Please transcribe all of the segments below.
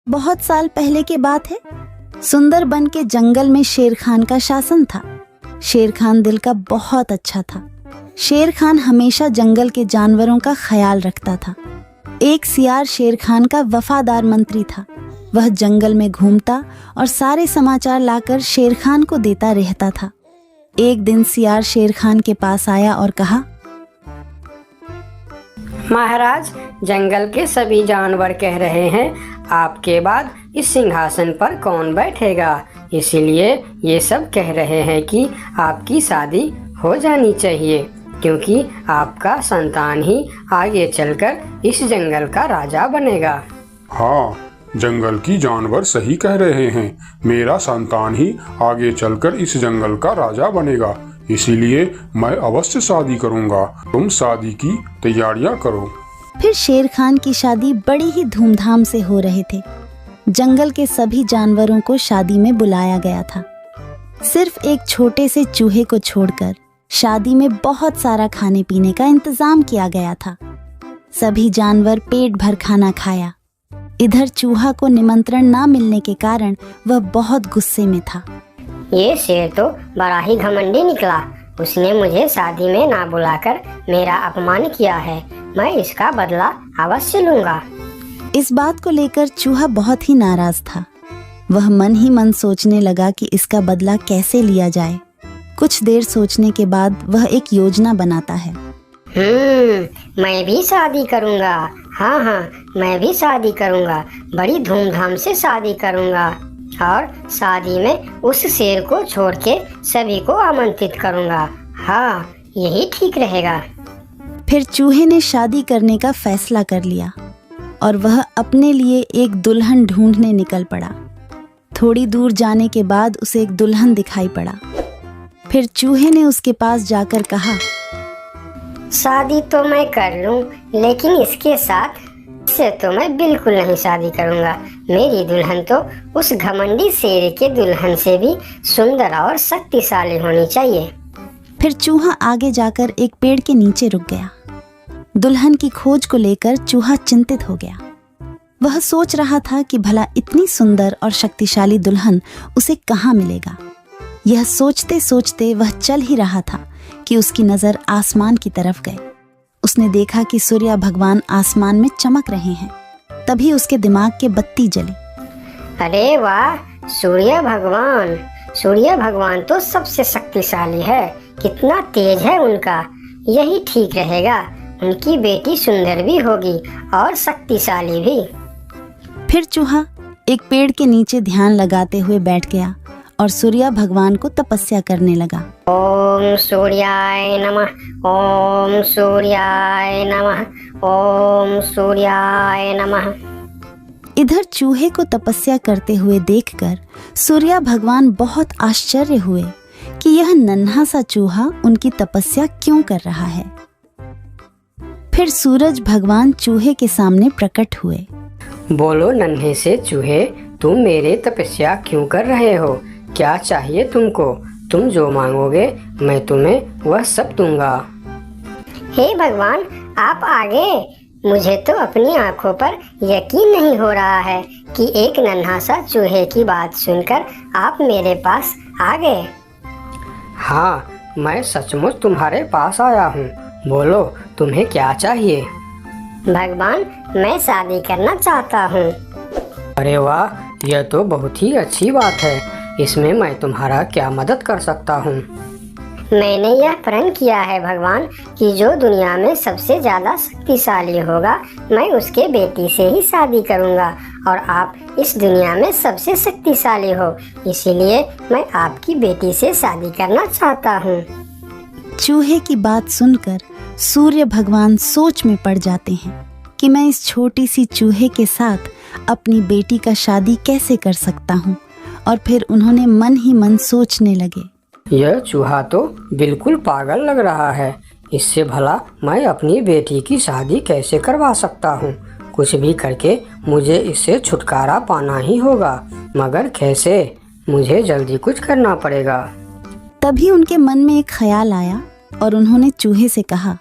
बहुत साल पहले की बात है। सुंदरबन के जंगल में शेर खान का शासन था। शेर खान दिल का बहुत अच्छा था। शेर खान हमेशा जंगल के जानवरों का ख्याल रखता था। एक सियार शेर खान का वफादार मंत्री था। वह जंगल में घूमता और सारे समाचार लाकर शेर खान को देता रहता था। एक दिन सियार शेर खान के पास आया और कहा, महाराज, जंगल के सभी जानवर कह रहे हैं आपके बाद इस सिंहासन पर कौन बैठेगा। इसीलिए ये सब कह रहे हैं कि आपकी शादी हो जानी चाहिए, क्योंकि आपका संतान ही आगे चलकर इस जंगल का राजा बनेगा। हाँ, जंगल की जानवर सही कह रहे हैं। मेरा संतान ही आगे चलकर इस जंगल का राजा बनेगा। इसीलिए मैं अवश्य शादी करूंगा। तुम शादी की तैयारियां करो। फिर शेर खान की शादी बड़ी ही धूमधाम से हो रहे थे। जंगल के सभी जानवरों को शादी में बुलाया गया था। सिर्फ एक छोटे से चूहे को छोड़कर शादी में बहुत सारा खाने पीने का इंतजाम किया गया था। सभी जानवर पेट भर खाना खाया। इधर चूहा को निमंत्रण ना मिलने के कारण वह बहुत गुस्से में था। ये शेर तो बड़ा ही घमंडी निकला। उसने मुझे शादी में ना बुलाकर मेरा अपमान किया है। मैं इसका बदला अवश्य लूंगा। इस बात को लेकर चूहा बहुत ही नाराज था। वह मन ही मन सोचने लगा कि इसका बदला कैसे लिया जाए। कुछ देर सोचने के बाद वह एक योजना बनाता है। मैं भी शादी करूंगा। हाँ, मैं भी शादी करूंगा। बड़ी धूमधाम से शादी करूंगा और शादी में उस शेर को छोड़ के सभी को आमंत्रित करूंगा। हाँ, यही ठीक रहेगा। फिर चूहे ने शादी करने का फैसला कर लिया और वह अपने लिए एक दुल्हन ढूंढने निकल पड़ा। थोड़ी दूर जाने के बाद उसे एक दुल्हन दिखाई पड़ा। फिर चूहे ने उसके पास जाकर कहा, शादी तो मैं कर लूं, लेकिन इसके साथ से तो मैं बिल्कुल नहीं शादी करूंगा। मेरी दुल्हन तो उस घमंडी शेर के दुल्हन से भी सुंदर और शक्तिशाली होनी चाहिए। फिर चूहा आगे जाकर एक पेड़ के नीचे रुक गया। दुल्हन की खोज को लेकर चूहा चिंतित हो गया। वह सोच रहा था कि भला इतनी सुंदर और शक्तिशाली दुल्हन उसे कहाँ मिलेगा। यह सोचते सोचते वह चल ही रहा था कि उसकी नजर आसमान की तरफ गई। उसने देखा कि सूर्य भगवान आसमान में चमक रहे हैं। तभी उसके दिमाग के बत्ती जली। अरे वाह, सूर्य भगवान तो सबसे शक्तिशाली है। कितना तेज है उनका। यही ठीक रहेगा। उनकी बेटी सुंदर भी होगी और शक्तिशाली भी। फिर चूहा एक पेड़ के नीचे ध्यान लगाते हुए बैठ गया और सूर्य भगवान को तपस्या करने लगा। ओम सूर्याय नमः, ओम सूर्याय नमः, ओम सूर्याय नमः। इधर चूहे को तपस्या करते हुए देखकर सूर्य भगवान बहुत आश्चर्य हुए कि यह नन्हा सा चूहा उनकी तपस्या क्यों कर रहा है। फिर सूरज भगवान चूहे के सामने प्रकट हुए। बोलो नन्हे से चूहे, तुम मेरे तपस्या क्यों कर रहे हो? क्या चाहिए तुमको? तुम जो मांगोगे मैं तुम्हें वह सब दूंगा। हे भगवान, आप आगे। मुझे तो अपनी आंखों पर यकीन नहीं हो रहा है कि एक नन्हा सा चूहे की बात सुनकर आप मेरे पास आ गए। हाँ, मैं सचमुच तुम्हारे पास आया हूँ। बोलो तुम्हें क्या चाहिए? भगवान, मैं शादी करना चाहता हूँ। अरे वाह, यह तो बहुत ही अच्छी बात है। इसमें मैं तुम्हारा क्या मदद कर सकता हूँ? मैंने यह प्रण किया है भगवान कि जो दुनिया में सबसे ज्यादा शक्तिशाली होगा मैं उसके बेटी से ही शादी करूँगा और आप इस दुनिया में सबसे शक्तिशाली हो। इसीलिए मैं आपकी बेटी से शादी करना चाहता हूँ। चूहे की बात सुनकर सूर्य भगवान सोच में पड़ जाते हैं कि मैं इस छोटी सी चूहे के साथ अपनी बेटी का शादी कैसे कर सकता हूँ। और फिर उन्होंने मन ही मन सोचने लगे, यह चूहा तो बिल्कुल पागल लग रहा है। इससे भला मैं अपनी बेटी की शादी कैसे करवा सकता हूँ? कुछ भी करके मुझे इससे छुटकारा पाना ही होगा, मगर कैसे? मुझे जल्दी कुछ करना पड़ेगा। तभी उनके मन में एक ख्याल आया और उन्होंने चूहे से कहा,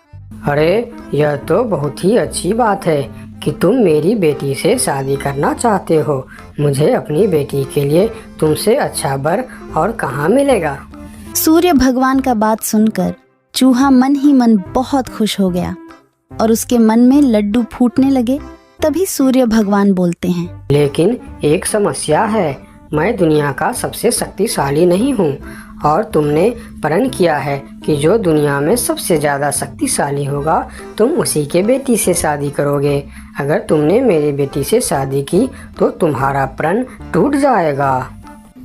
अरे यह तो बहुत ही अच्छी बात है। कि तुम मेरी बेटी से शादी करना चाहते हो। मुझे अपनी बेटी के लिए तुमसे अच्छा वर और कहाँ मिलेगा। सूर्य भगवान का बात सुनकर चूहा मन ही मन बहुत खुश हो गया और उसके मन में लड्डू फूटने लगे। तभी सूर्य भगवान बोलते हैं, लेकिन एक समस्या है, मैं दुनिया का सबसे शक्तिशाली नहीं हूँ और तुमने प्रण किया है कि जो दुनिया में सबसे ज़्यादा शक्तिशाली होगा तुम उसी के बेटी से शादी करोगे। अगर तुमने मेरी बेटी से शादी की तो तुम्हारा प्रण टूट जाएगा।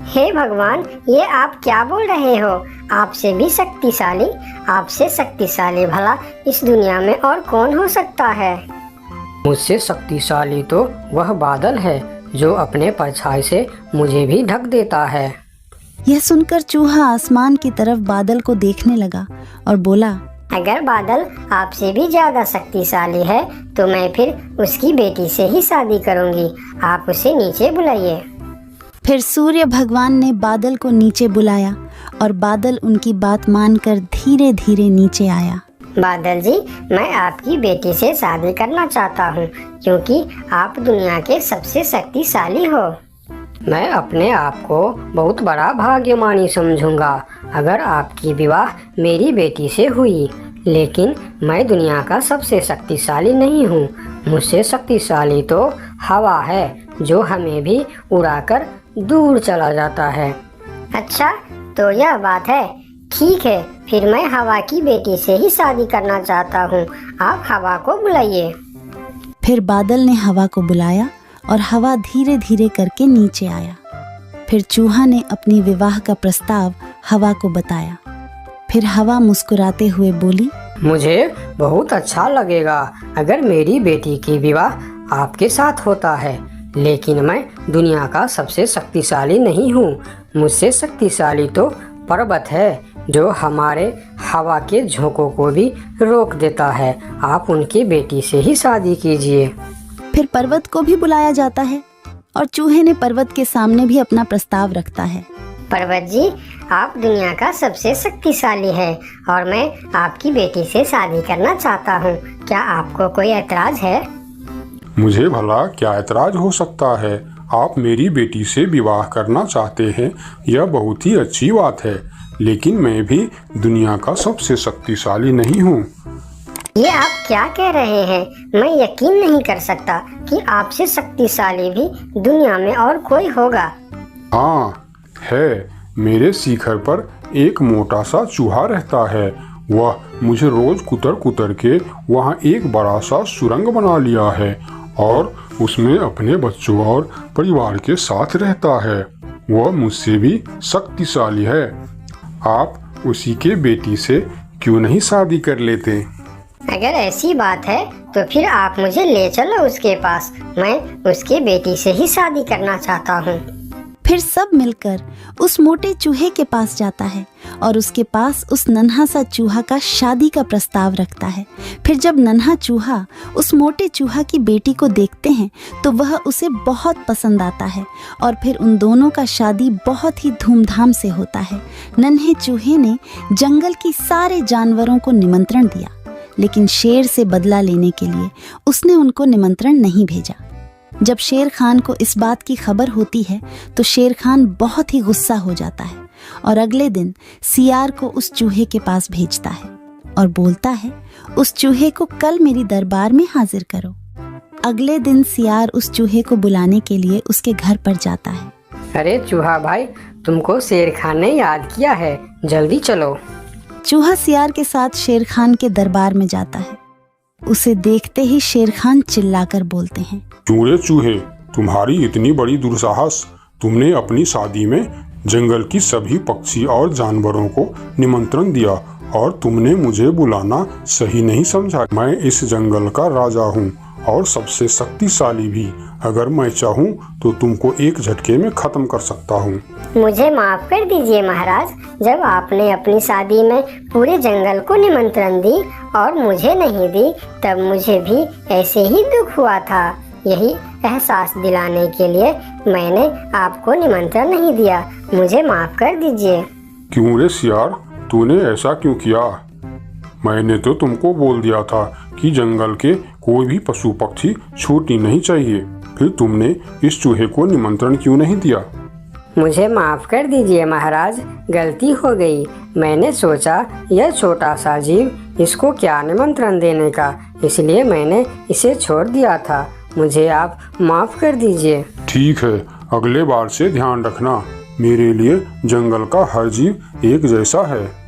हे भगवान, ये आप क्या बोल रहे हो? आपसे भी शक्तिशाली? आपसे शक्तिशाली भला इस दुनिया में और कौन हो सकता है? मुझसे शक्तिशाली तो वह बादल है जो अपने परछाई से मुझे भी ढक देता है। यह सुनकर चूहा आसमान की तरफ बादल को देखने लगा और बोला, अगर बादल आपसे भी ज्यादा शक्तिशाली है तो मैं फिर उसकी बेटी से ही शादी करूंगी। आप उसे नीचे बुलाइए। फिर सूर्य भगवान ने बादल को नीचे बुलाया और बादल उनकी बात मानकर धीरे धीरे नीचे आया। बादल जी, मैं आपकी बेटी से शादी करना चाहता हूँ क्योंकि आप दुनिया के सबसे शक्तिशाली हो। मैं अपने आप को बहुत बड़ा भाग्यमानी समझूंगा अगर आपकी विवाह मेरी बेटी से हुई, लेकिन मैं दुनिया का सबसे शक्तिशाली नहीं हूँ। मुझसे शक्तिशाली तो हवा है जो हमें भी उड़ाकर दूर चला जाता है। अच्छा, तो यह बात है। ठीक है, फिर मैं हवा की बेटी से ही शादी करना चाहता हूँ। आप हवा को बुलाइए। फिर बादल ने हवा को बुलाया और हवा धीरे धीरे करके नीचे आया। फिर चूहा ने अपनी विवाह का प्रस्ताव हवा को बताया। फिर हवा मुस्कुराते हुए बोली, मुझे बहुत अच्छा लगेगा अगर मेरी बेटी की विवाह आपके साथ होता है, लेकिन मैं दुनिया का सबसे शक्तिशाली नहीं हूँ। मुझसे शक्तिशाली तो पर्वत है जो हमारे हवा के झोंकों को भी रोक देता है। आप उनकी बेटी से ही शादी कीजिए। फिर पर्वत को भी बुलाया जाता है और चूहे ने पर्वत के सामने भी अपना प्रस्ताव रखता है। पर्वत जी, आप दुनिया का सबसे शक्तिशाली है और मैं आपकी बेटी से शादी करना चाहता हूँ। क्या आपको कोई ऐतराज है? मुझे भला क्या ऐतराज हो सकता है? आप मेरी बेटी से विवाह करना चाहते हैं, यह बहुत ही अच्छी बात है, लेकिन मैं भी दुनिया का सबसे शक्तिशाली नहीं हूँ। ये आप क्या कह रहे हैं? मैं यकीन नहीं कर सकता कि आपसे शक्तिशाली भी दुनिया में और कोई होगा। हाँ है, मेरे शिखर पर एक मोटा सा चूहा रहता है। वह मुझे रोज कुतर कुतर के वहाँ एक बड़ा सा सुरंग बना लिया है और उसमें अपने बच्चों और परिवार के साथ रहता है। वह मुझसे भी शक्तिशाली है। आप उसी के बेटी से क्यों नहीं शादी कर लेते? अगर ऐसी बात है तो फिर आप मुझे ले चलो उसके पास। मैं उसके बेटी से ही शादी करना चाहता हूँ। फिर सब मिलकर उस मोटे चूहे के पास जाता है और उसके पास उस नन्हा सा चूहा का शादी का प्रस्ताव रखता है। फिर जब नन्हा चूहा उस मोटे चूहा की बेटी को देखते हैं तो वह उसे बहुत पसंद आता है और फिर उन दोनों का शादी बहुत ही धूमधाम से होता है। नन्हे चूहे ने जंगल की सारे जानवरों को निमंत्रण दिया, लेकिन शेर से बदला लेने के लिए उसने उनको निमंत्रण नहीं भेजा। जब शेर खान को इस बात की खबर होती है तो शेर खान बहुत ही गुस्सा हो जाता है और अगले दिन सियार को उस चूहे के पास भेजता है और बोलता है, उस चूहे को कल मेरी दरबार में हाजिर करो। अगले दिन सियार उस चूहे को बुलाने के लिए उसके घर पर जाता है। अरे चूहा भाई, तुमको शेर खान ने याद किया है, जल्दी चलो। चूहा सियार के साथ शेर खान के दरबार में जाता है। उसे देखते ही शेर खान चिल्लाकर बोलते हैं, क्यों रे चूहे, तुम्हारी इतनी बड़ी दुस्साहस? तुमने अपनी शादी में जंगल की सभी पक्षी और जानवरों को निमंत्रण दिया और तुमने मुझे बुलाना सही नहीं समझा। मैं इस जंगल का राजा हूँ और सबसे शक्तिशाली भी। अगर मैं चाहूँ तो तुमको एक झटके में खत्म कर सकता हूँ। मुझे माफ कर दीजिए महाराज, जब आपने अपनी शादी में पूरे जंगल को निमंत्रण दी और मुझे नहीं दी तब मुझे भी ऐसे ही दुख हुआ था। यही एहसास दिलाने के लिए मैंने आपको निमंत्रण नहीं दिया। मुझे माफ कर दीजिए। क्यों रे सियार, तूने ऐसा क्यों किया? मैंने तो तुमको बोल दिया था कि जंगल के कोई भी पशु पक्षी छूटनी नहीं चाहिए। फिर तुमने इस चूहे को निमंत्रण क्यों नहीं दिया? मुझे माफ़ कर दीजिए महाराज, गलती हो गई। मैंने सोचा यह छोटा सा जीव, इसको क्या निमंत्रण देने का, इसलिए मैंने इसे छोड़ दिया था। मुझे आप माफ़ कर दीजिए। ठीक है, अगले बार से ध्यान रखना। मेरे लिए जंगल का हर जीव एक जैसा है।